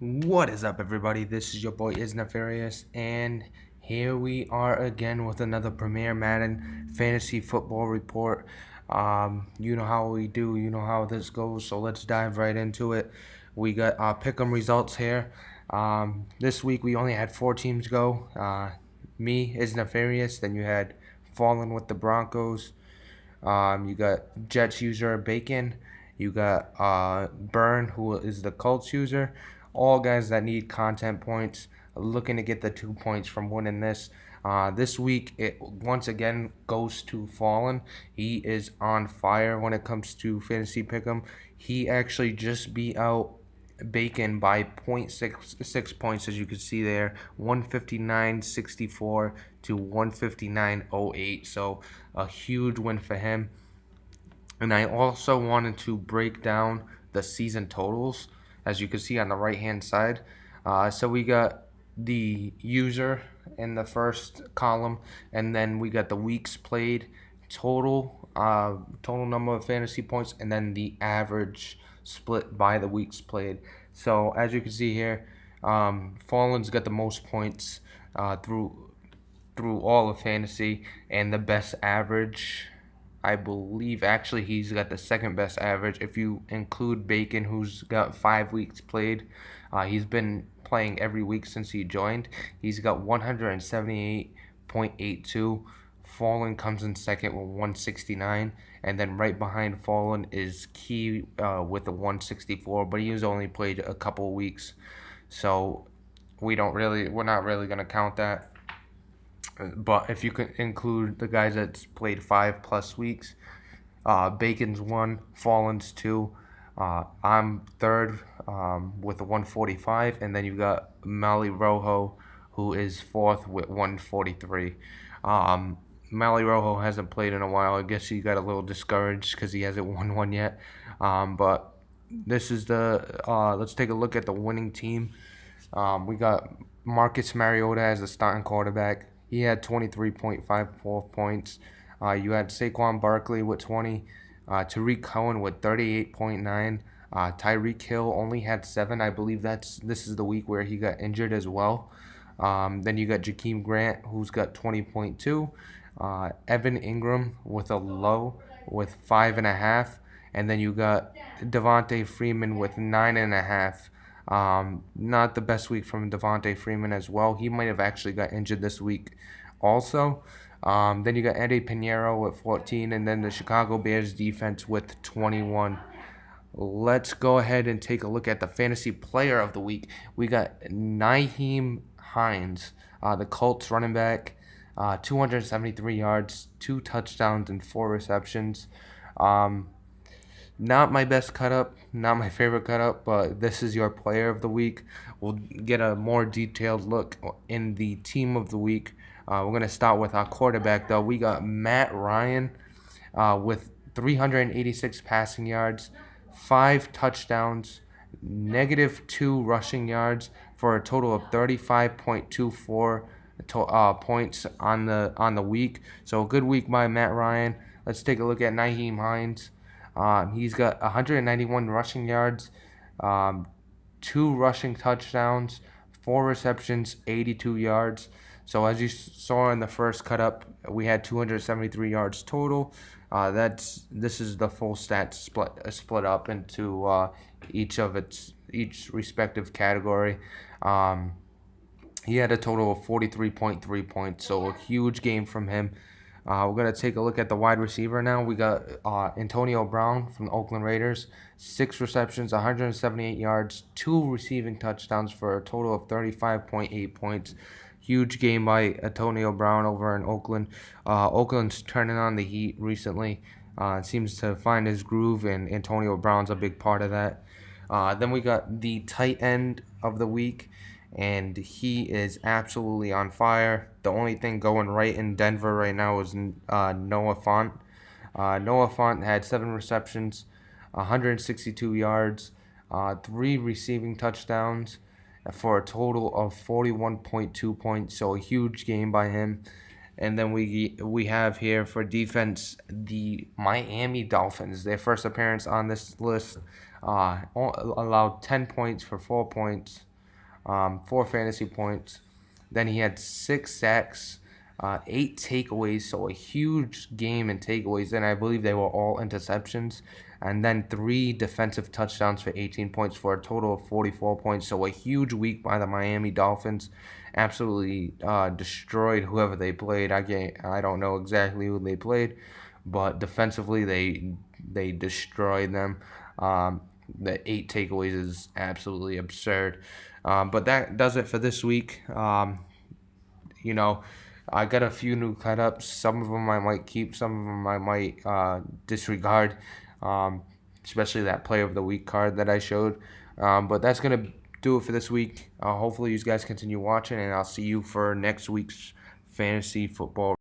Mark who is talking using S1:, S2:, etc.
S1: What is up, everybody? This is your boy Is Nefarious, and here we are again with another Premier Madden Fantasy Football report. You know how we do, you know how this goes, so let's dive right into it. We got pick'em results here. This week we only had 4 teams go. Me is Nefarious. Then you had Fallen with the Broncos. You got Jets user Bacon. You got Burn, who is the Colts user. All guys that need content points, looking to get the 2 points from winning this. This week, it once again goes to Fallen. He is on fire when it comes to fantasy pick'em. He actually just beat out Bacon by 0.66 points, as you can see there, 159.64 to 159.08. So a huge win for him. And I also wanted to break down the season totals, as you can see on the right hand side. So we got the user in the first column, and then we got the weeks played, total number of fantasy points, and then the average split by the weeks played. So as you can see here, Fallen's got the most points through all of fantasy, and the best average. I believe actually he's got the second best average if you include Bacon, who's got 5 weeks played. He's been playing every week since he joined. He's got 178.82. Fallen comes in second with 169, and then right behind Fallen is Key with a 164, but he's only played a couple of weeks, so we're not really gonna count that. But if you could include the guys that's played 5+ weeks, Bacon's one, Fallen's two. I'm third with a 145, and then you got Mali Rojo, who is fourth with 143. Mali Rojo hasn't played in a while. I guess he got a little discouraged because he hasn't won one yet. But this is let's take a look at the winning team. We got Marcus Mariota as the starting quarterback. He had 23.54 points. You had Saquon Barkley with 20. Tariq Cohen with 38.9. Tyreek Hill only had 7. I believe this is the week where he got injured as well. Then you got Jakeem Grant, who's got 20.2. Evan Ingram with a low with 5.5. And then you got Devontae Freeman with 9.5. Not the best week from Devontae Freeman as well. He might have actually got injured this week also. Then you got Eddie Pinheiro with 14, and then the Chicago Bears defense with 21. Let's go ahead and take a look at the fantasy player of the week. We got Nyheim Hines, the Colts running back, 273 yards, 2 touchdowns, and 4 receptions. Not my best cut up, not my favorite cut up, but this is your player of the week. We'll get a more detailed look in the team of the week. We're going to start with our quarterback, though. We got Matt Ryan with 386 passing yards, 5 touchdowns, -2 rushing yards for a total of 35.24 points on the week. So a good week by Matt Ryan. Let's take a look at Nyheim Hines. He's got 191 rushing yards, 2 rushing touchdowns, 4 receptions, 82 yards. So as you saw in the first cut up, we had 273 yards total. This is the full stat split up into each respective category. He had a total of 43.3 points, so a huge game from him. We're going to take a look at the wide receiver now. We got Antonio Brown from the Oakland Raiders, 6 receptions, 178 yards, 2 receiving touchdowns for a total of 35.8 points. Huge game by Antonio Brown over in Oakland. Oakland's turning on the heat recently. Seems to find his groove, and Antonio Brown's a big part of that. Then we got the tight end of the week, and he is absolutely on fire. The only thing going right in Denver right now is Noah Fant. Noah Fant had 7 receptions, 162 yards, 3 receiving touchdowns for a total of 41.2 points. So a huge game by him. And then we have here for defense the Miami Dolphins. Their first appearance on this list allowed 10 points for 4 points. 4 fantasy points. Then he had 6 sacks, 8 takeaways, so a huge game in takeaways. And I believe they were all interceptions. And then 3 defensive touchdowns for 18 points for a total of 44 points. So a huge week by the Miami Dolphins. Absolutely destroyed whoever they played. I don't know exactly who they played, but defensively they destroyed them. The 8 takeaways is absolutely absurd. But that does it for this week. You know, I got a few new cut-ups. Some of them I might keep, some of them I might disregard, especially that Player of the Week card that I showed. But that's going to do it for this week. Hopefully you guys continue watching, and I'll see you for next week's fantasy football.